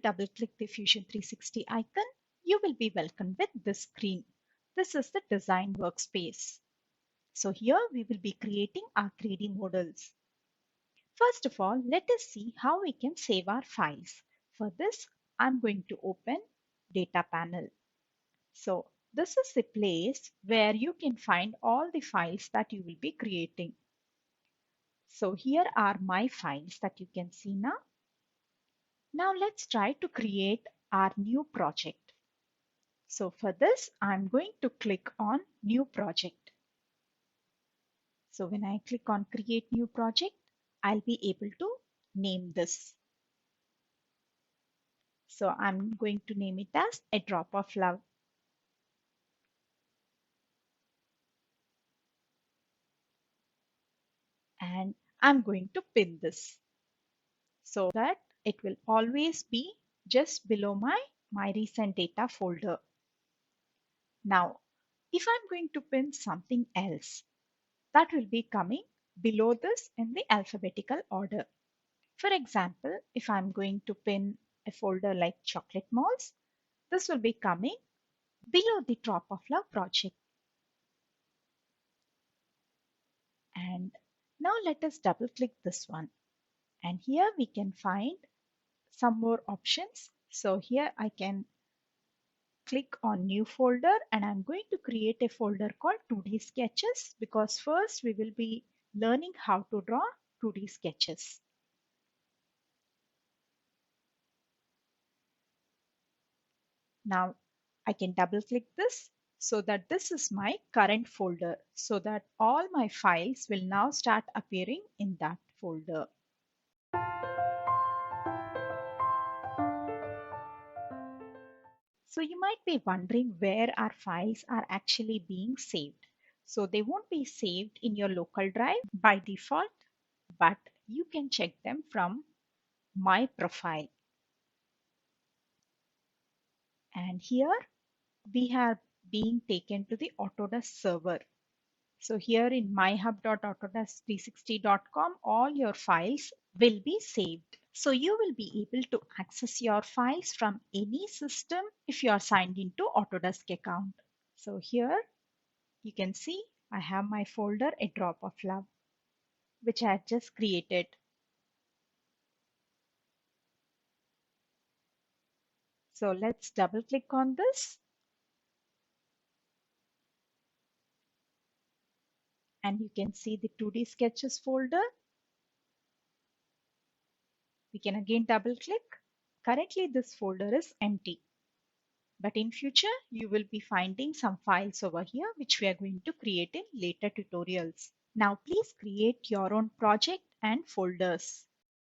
double click the Fusion 360 icon, you will be welcomed with this screen. This is the design workspace. So here we will be creating our 3D models. First of all, let us see how we can save our files. For this, I'm going to open Data Panel. So this is the place where you can find all the files that you will be creating. So here are my files that you can see now. Now let's try to create our new project. So for this, I'm going to click on New Project. So when I click on Create New Project, I'll be able to name this. So I'm going to name it as A Drop of Love. And I'm going to pin this so that it will always be just below my recent data folder. Now, if I'm going to pin something else, that will be coming below this in the alphabetical order. For example, if I'm going to pin a folder like Chocolate Malls, this will be coming below the Drop of Love project. And now let us double click this one. And here we can find some more options. So here I can click on new folder and I'm going to create a folder called 2D sketches because first we will be learning how to draw 2D sketches. Now I can double click this so that this is my current folder so that all my files will now start appearing in that folder. So you might be wondering where our files are actually being saved. So they won't be saved in your local drive by default, but you can check them from My Profile. And here we are being taken to the Autodesk server. So here in myhub.autodesk360.com, all your files will be saved. So you will be able to access your files from any system if you are signed into Autodesk account. So here you can see I have my folder A Drop of Love, which I had just created. So let's double click on this. And you can see the 2D sketches folder. We can again double click. Currently this folder is empty. But in future, you will be finding some files over here, which we are going to create in later tutorials. Now, please create your own project and folders.